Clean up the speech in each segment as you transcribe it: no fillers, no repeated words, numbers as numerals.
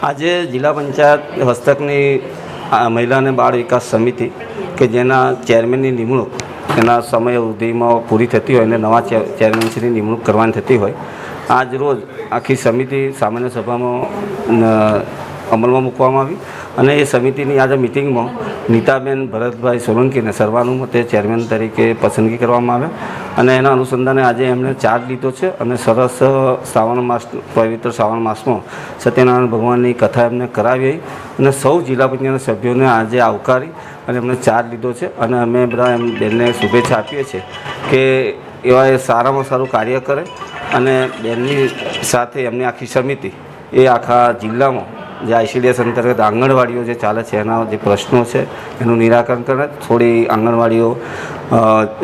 આજે જિલ્લા પંચાયત હસ્તકની મહિલા અને બાળ વિકાસ સમિતિ કે જેના ચેરમેનની નિમણૂક એના સમય અવધિમાં પૂરી થતી હોય અને નવા ચેરમેનશ્રીની નિમણૂક કરવાની થતી હોય, આજ રોજ આખી સમિતિ સામાન્ય સભામાં અમલમાં મૂકવામાં આવી અને એ સમિતિની આજે મિટિંગમાં નીતાબેન ભરતભાઈ સોલંકીને સર્વાનુમતે ચેરમેન તરીકે પસંદગી કરવામાં આવે અને એના અનુસંધાને આજે એમણે ચાર્જ લીધો છે અને સરસ શ્રાવણ માસ, પવિત્ર શ્રાવણ માસમાં સત્યનારાયણ ભગવાનની કથા એમને કરાવી અને સૌ જિલ્લા પંચાયતના સભ્યોને આજે આવકારી અને એમને ચાર્જ લીધો છે અને અમે બધા એમ બેનને શુભેચ્છા આપીએ છીએ કે એવા એ સારામાં સારું કાર્ય કરે અને બેનની સાથે એમની આખી સમિતિ એ આખા જિલ્લામાં જે આઈસીડીએસ અંતર્ગત આંગણવાડીઓ જે ચાલે છે એના જે પ્રશ્નો છે એનું નિરાકરણ કરે. થોડી આંગણવાડીઓ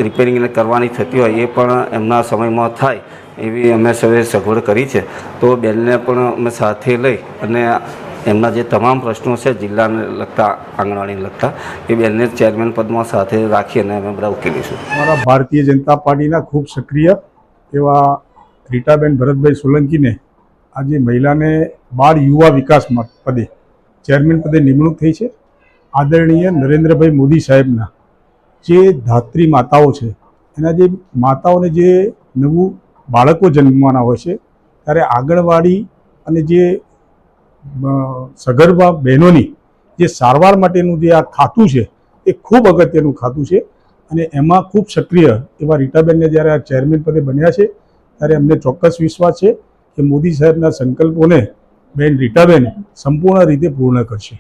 રિપેરિંગ કરવાની થતી હોય એ પણ એમના સમયમાં થાય એવી અમે સૌએ સગવડ કરી છે. તો બેનને પણ અમે સાથે લઈ અને એમના જે તમામ પ્રશ્નો છે જિલ્લાને લગતા, આંગણવાડીને લગતા, એ બેનને ચેરમેન પદમાં સાથે રાખી અને અમે બધા ઉકેલીશું. અમારા ભારતીય જનતા પાર્ટીના ખૂબ સક્રિય એવા રીટાબેન ભરતભાઈ સોલંકીને આજે મહિલાને બાળ યુવા વિકાસ પદે ચેરમેન પદે નિમણૂક થઈ છે. આદરણીય નરેન્દ્રભાઈ મોદી સાહેબના જે ધાત્રી માતાઓ છે, એના જે માતાઓને જે નવું બાળકો જન્મવાના હોય છે ત્યારે આંગણવાડી અને જે સગર્ભા બહેનોની જે સારવાર માટેનું જે આ ખાતું છે એ ખૂબ અગત્યનું ખાતું છે અને એમાં ખૂબ સક્રિય એવા રીટાબેનને જ્યારે આ ચેરમેન પદે બન્યા છે ત્યારે અમને ચોક્કસ વિશ્વાસ છે કે મોદી સાહેબના સંકલ્પોને બેન રીટાબેન સંપૂર્ણ રીતે પૂર્ણ કરશે.